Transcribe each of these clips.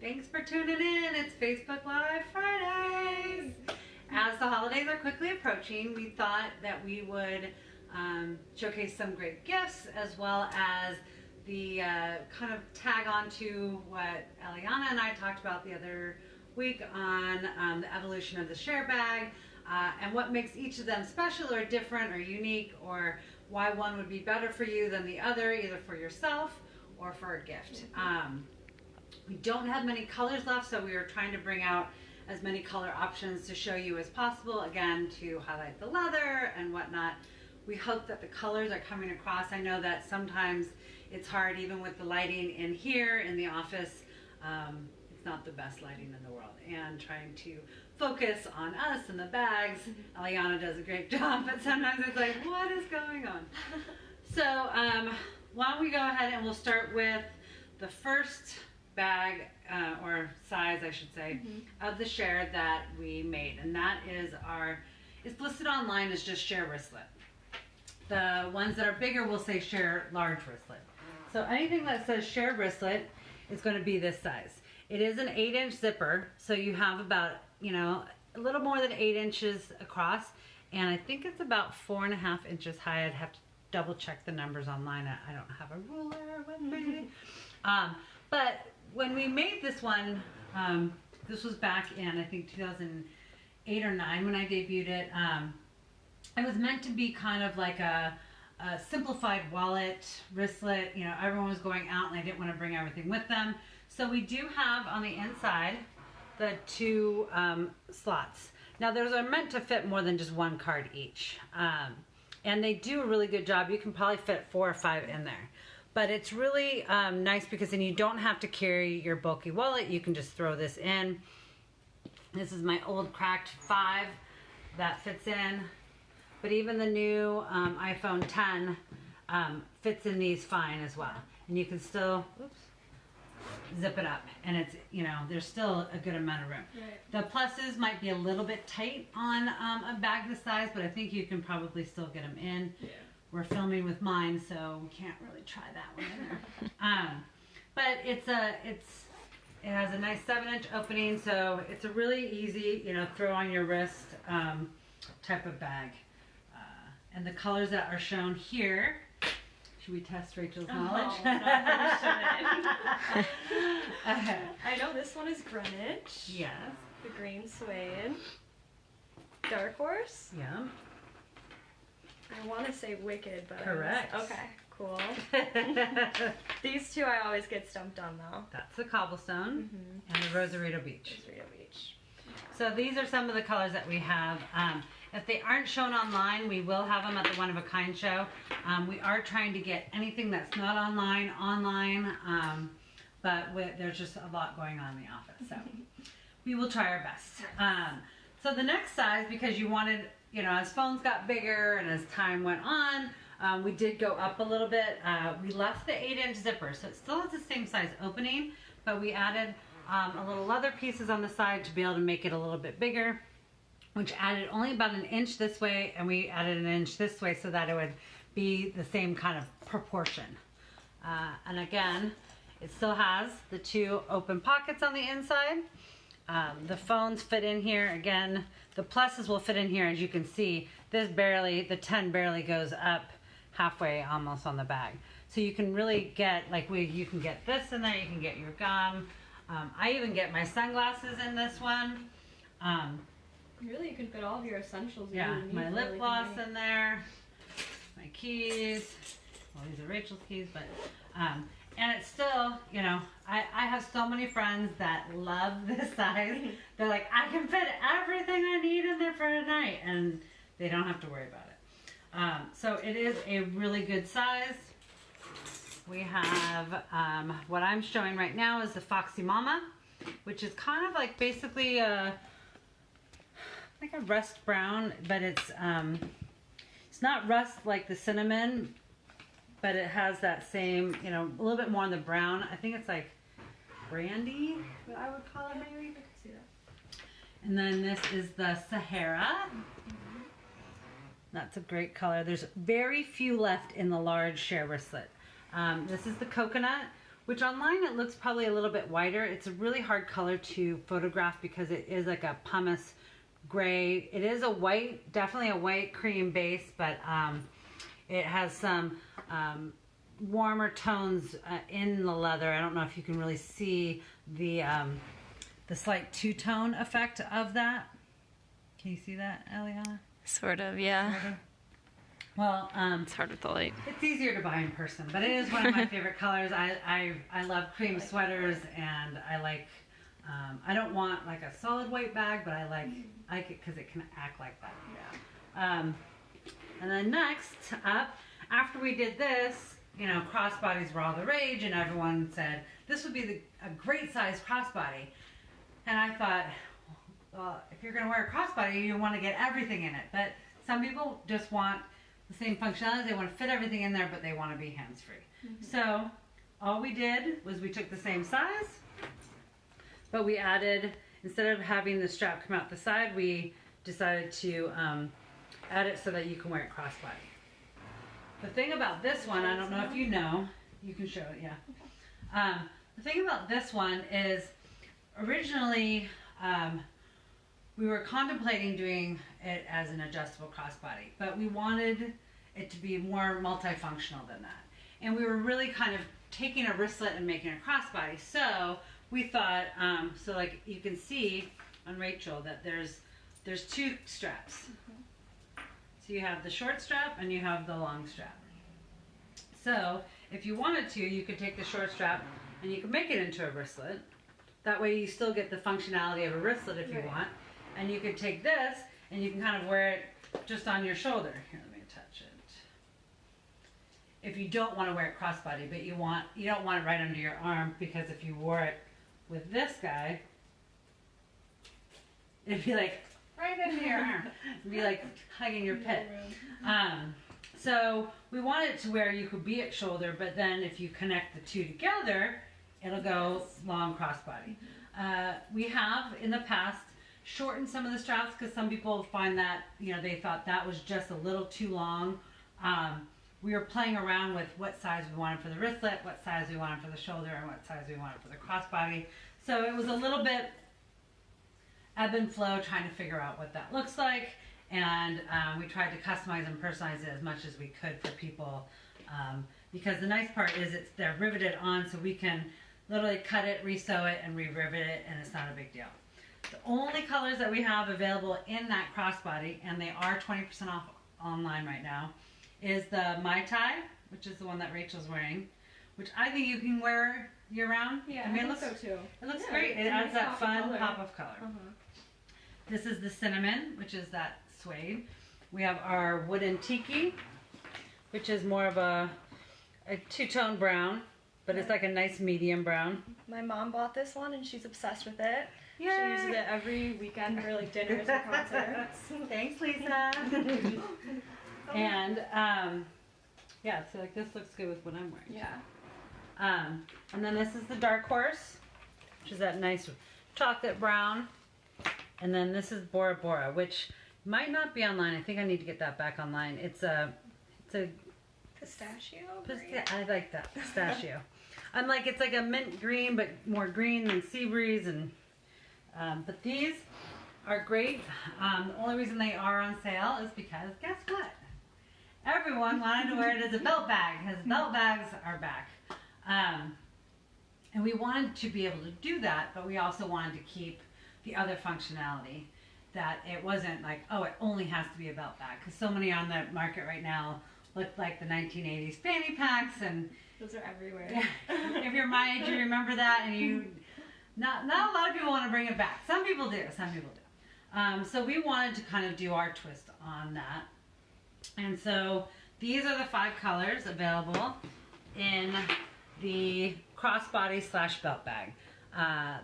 Thanks for tuning in. It's Facebook Live Fridays. As the holidays are quickly approaching, we thought that we would showcase some great gifts, as well as the kind of tag on to what Eliana and I talked about the other week on the evolution of the Cher bag, and what makes each of them special or different or unique, or why one would be better for you than the other, either for yourself or for a gift. We don't have many colors left, so we are trying to bring out as many color options to show you as possible, again, to highlight the leather and whatnot. We hope that the colors are coming across. I know that sometimes it's hard, even with the lighting in here in the office. It's not the best lighting in the world, and trying to focus on us and the bags. Eliana does a great job, but sometimes it's like, what is going on? So why don't we go ahead and we'll start with the first bag, or size I should say, of the Cher that we made, and that is it's listed online as just Cher wristlet. The ones that are bigger will say Cher large wristlet. So anything that says Cher wristlet is going to be this size. It is an 8-inch zipper, so you have about, you know, a little more than 8 inches across, and I think it's about 4.5 inches high. I'd have to double check the numbers online. I don't have a ruler with me. But when we made this one, this was back in, I think, 2008 or 9 when I debuted it. It was meant to be kind of like a simplified wallet, wristlet. You know, everyone was going out and they didn't want to bring everything with them. So we do have on the inside the 2 slots. Now those are meant to fit more than just 1 card each. And they do a really good job. You can probably fit 4 or 5 in there. But it's really nice because then you don't have to carry your bulky wallet. You can just throw this in. This is my old cracked 5 that fits in. But even the new iPhone 10 fits in these fine as well. And you can still zip it up. And it's, you know, there's still a good amount of room. Right. The pluses might be a little bit tight on a bag this size, but I think you can probably still get them in. Yeah. We're filming with mine, so we can't really try that one either. But it has a nice 7-inch opening, so it's a really easy, you know, throw on your wrist type of bag. And the colors that are shown here, should we test Rachel's knowledge? No, I know this one is Greenwich. Yes. The green suede. Dark Horse. Yeah. I want to say Wicked, but correct. Okay, cool. These 2 I always get stumped on though. That's the Cobblestone and the Rosarito Beach. Rosarito Beach. So these are some of the colors that we have. If they aren't shown online, we will have them at the One of a Kind show. We are trying to get anything that's not online, but there's just a lot going on in the office. So we will try our best. So the next size, because you wanted, you know, as phones got bigger and as time went on, we did go up a little bit. We left the 8-inch zipper, so it still has the same size opening, but we added a little leather pieces on the side to be able to make it a little bit bigger, which added only about 1 inch this way, and we added 1 inch this way so that it would be the same kind of proportion. And again, it still has the 2 open pockets on the inside. The phones fit in here. Again, the pluses will fit in here. As you can see, the 10 barely goes up halfway almost on the bag. So you can really get, like, you can get this in there, you can get your gum. I even get my sunglasses in this one. Really, you can fit all of your essentials. Yeah, my lip gloss in there, my keys. Well, these are Rachel's keys, but and it's still, you know, I have so many friends that love this size. They're like, I can fit everything I need in there for a night, and they don't have to worry about it. So it is a really good size. We have what I'm showing right now is the Foxy Mama, which is kind of like basically like a rust brown, but it's not rust like the cinnamon, but it has that same, you know, a little bit more on the brown. I think it's like brandy, what I would call it maybe. I can see that. And then this is the Sahara. That's a great color. There's very few left in the large Cher wristlet. This is the coconut, which online it looks probably a little bit whiter. It's a really hard color to photograph because it is like a pumice gray. It is a white, definitely a white cream base, but it has some warmer tones in the leather. I don't know if you can really see the slight two-tone effect of that. Can you see that, Eliana? Sort of, yeah. Sort of. Well, It's hard with the light. it's easier to buy in person, but it is one of my favorite colors. I love cream sweaters, and I like, I don't want like a solid white bag, but I like it because it can act like that. Yeah. And then next up, after we did this, you know, crossbodies were all the rage, and everyone said this would be a great size crossbody. And I thought, well, if you're going to wear a crossbody, you want to get everything in it. But some people just want the same functionality. They want to fit everything in there, but they want to be hands-free. Mm-hmm. So all we did was we took the same size, but we added, instead of having the strap come out the side, we decided to add it so that you can wear it crossbody. The thing about this one, I don't know if you know, you can show it, yeah. The thing about this one is originally we were contemplating doing it as an adjustable crossbody, but we wanted it to be more multifunctional than that. And we were really kind of taking a wristlet and making a crossbody. So we thought, so like you can see on Rachel that there's two straps. So you have the short strap and you have the long strap. So if you wanted to, you could take the short strap and you could make it into a wristlet. That way you still get the functionality of a wristlet if you want. And you could take this and you can kind of wear it just on your shoulder. Here, let me touch it. If you don't want to wear it crossbody, but you don't want it right under your arm, because if you wore it with this guy, it'd be like right under your arm. It'd be like hugging your pit. So we want it to where you could be at shoulder, but then if you connect the two together, it'll go long crossbody. We have in the past shortened some of the straps because some people find that, you know, they thought that was just a little too long. We were playing around with what size we wanted for the wristlet, what size we wanted for the shoulder, and what size we wanted for the crossbody. So it was a little bit ebb and flow trying to figure out what that looks like. And we tried to customize and personalize it as much as we could for people. Because the nice part is they're riveted on, so we can literally cut it, re-sew it, and re-rivet it, and it's not a big deal. The only colors that we have available in that crossbody, and they are 20% off online right now, is the Mai Tai, which is the one that Rachel's wearing, which I think you can wear year-round. Yeah, I mean, I think so too. It looks great. It adds that fun pop of color. Uh-huh. This is the cinnamon, which is that suede. We have our wooden tiki, which is more of a two-tone brown, but it's like a nice medium brown. My mom bought this one and she's obsessed with it. Yay. She uses it every weekend for like dinners and concerts. Thanks, Lisa. And yeah, so like this looks good with what I'm wearing. Yeah. And then this is the Dark Horse, which is that nice chocolate brown. And then this is Bora Bora, which might not be online. I think I need to get that back online. It's a Pistachio? I like that, pistachio. It's like a mint green, but more green than sea breeze. And but these are great. The only reason they are on sale is because guess what? Everyone wanted to wear it as a belt bag, because belt bags are back. And we wanted to be able to do that, but we also wanted to keep the other functionality, that it wasn't like, oh, it only has to be a belt bag, because so many on the market right now look like the 1980s fanny packs, and those are everywhere. if you're my age, you remember that, and not a lot of people want to bring it back. Some people do. So we wanted to kind of do our twist on that, and so these are the 5 colors available in the crossbody / belt bag.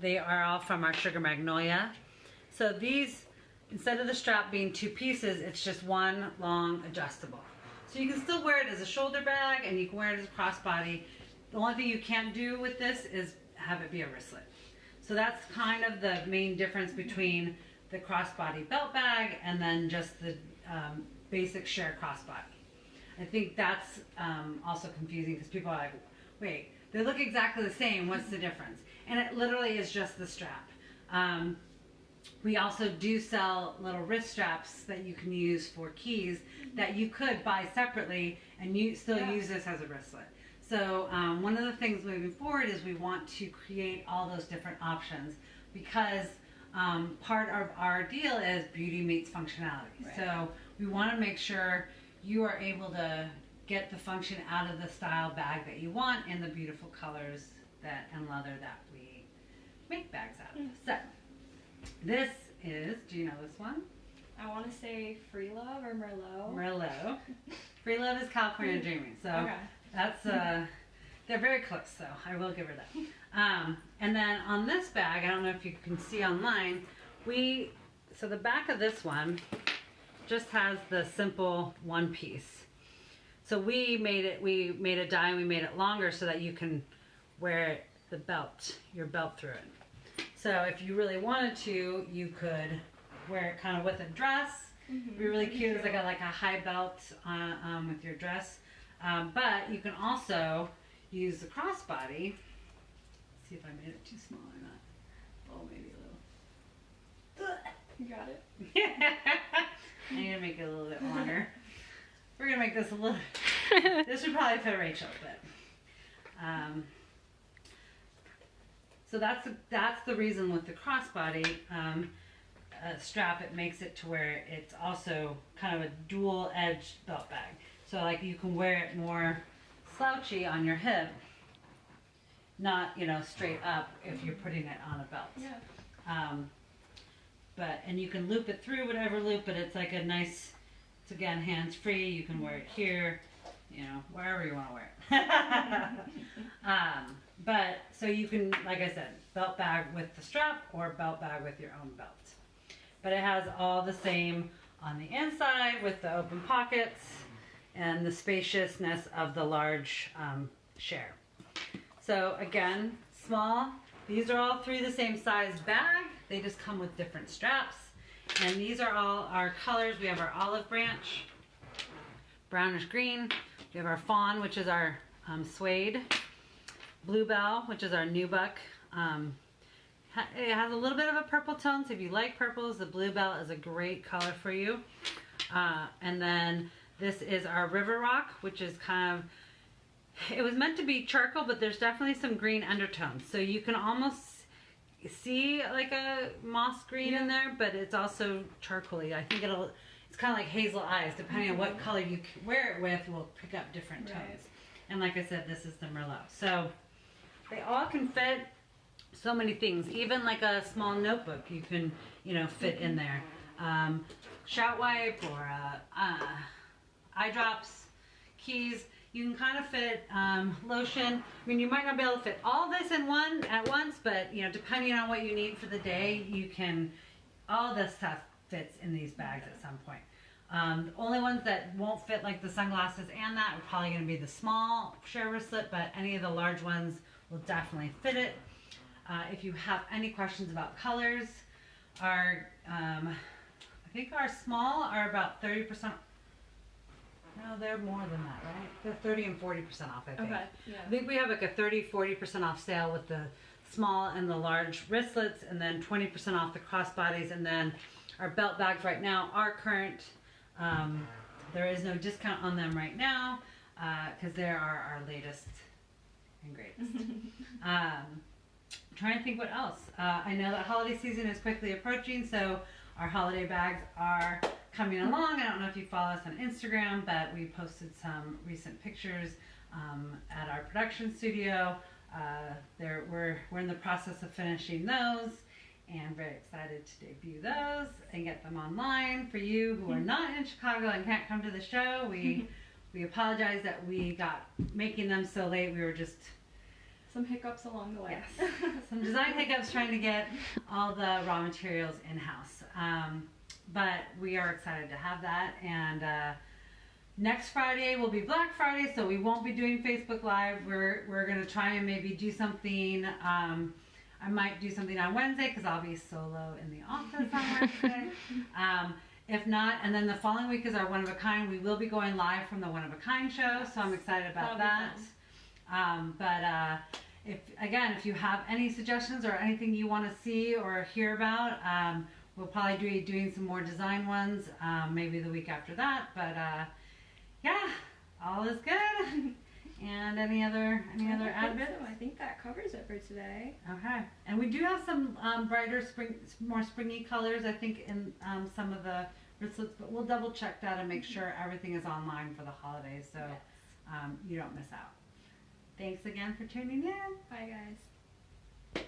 They are all from our Sugar Magnolia. So these, instead of the strap being 2 pieces, it's just one long adjustable. So you can still wear it as a shoulder bag, and you can wear it as a crossbody. The only thing you can't do with this is have it be a wristlet. So that's kind of the main difference between the crossbody belt bag and then just the basic Cher Crossbody. I think that's also confusing because people are like, wait, They look exactly the same. What's the difference? And it literally is just the strap. We also do sell little wrist straps that you can use for keys that you could buy separately and you still use this as a wristlet. So one of the things moving forward is we want to create all those different options because part of our deal is beauty meets functionality. Right. So we want to make sure you are able to get the function out of the style bag that you want in the beautiful colors and leather that we make bags out of. So this is, do you know this one? I want to say Free Love or Merlot. Merlot. Free Love is California Dreaming. So Okay. that's, they're very close, so I will give her that. And then on this bag, I don't know if you can see online, so the back of this one just has the simple one piece. So we made a die and we made it longer so that you can wear your belt through it. So if you really wanted to, you could wear it kind of with a dress. It'd be really cute as like a high belt with your dress. But you can also use the crossbody. Let's see if I made it too small or not. Oh, maybe a little. You got it? I need to make it a little bit longer. We're gonna make this a little. This would probably fit Rachel, but. So that's the reason with the crossbody strap. It makes it to where it's also kind of a dual edged belt bag. So like you can wear it more slouchy on your hip, not straight up if you're putting it on a belt. Yeah. And you can loop it through whatever loop, but it's like a nice. It's again hands free. You can wear it here, wherever you want to wear it. But so you can, like I said, belt bag with the strap or belt bag with your own belt. But it has all the same on the inside with the open pockets and the spaciousness of the large Cher. So again, small. These are all through the same size bag. They just come with different straps. And these are all our colors. We have our olive branch, brownish green. We have our fawn, which is our suede. Bluebell, which is our nubuck. It has a little bit of a purple tone, so if you like purples, the Bluebell is a great color for you. And then this is our River Rock, which is kind of, it was meant to be charcoal, but there's definitely some green undertones. So you can almost see like a moss green in there, but it's also charcoaly. I think it's kind of like hazel eyes. Depending on what color you wear it with, will pick up different tones. Right. And like I said, this is the Merlot. So they all can fit so many things. Even like a small notebook, you can, fit in there. Shout wipe or eye drops, keys. You can kind of fit lotion. I mean, you might not be able to fit all this in one at once, but depending on what you need for the day, all this stuff fits in these bags at some point. The only ones that won't fit, like the sunglasses and that, are probably going to be the small Cher wristlet, but any of the large ones will definitely fit it. If you have any questions about colors, I think our small are about 30%. No, they're more than that, right? They're 30 and 40% off, I think. Okay. Yeah. I think we have like a 30-40% off sale with the small and the large wristlets, and then 20% off the crossbodies, and then our belt bags right now are current. There is no discount on them right now because they are our latest and greatest. I'm trying to think what else. I know that holiday season is quickly approaching, so our holiday bags are coming along. I don't know if you follow us on Instagram, but we posted some recent pictures at our production studio. We're in the process of finishing those, and very excited to debut those and get them online. For you who are not in Chicago and can't come to the show, we apologize that we got making them so late. We were just Some hiccups along the way. Yes. Some design hiccups trying to get all the raw materials in-house. But we are excited to have that. And next Friday will be Black Friday, so we won't be doing Facebook Live. We're going to try and maybe do something. I might do something on Wednesday because I'll be solo in the office on Wednesday. If not, and then the following week is our One of a Kind. We will be going live from the One of a Kind show, so I'm excited about that. If you have any suggestions or anything you want to see or hear about, we'll probably be doing some more design ones, maybe the week after that. But yeah, all is good. And any other ad bits? So I think that covers it for today. Okay, and we do have some brighter more springy colors, I think, in some of the wristlets, but we'll double check that and make sure everything is online for the holidays, so you don't miss out. Thanks again for tuning in. Bye, guys.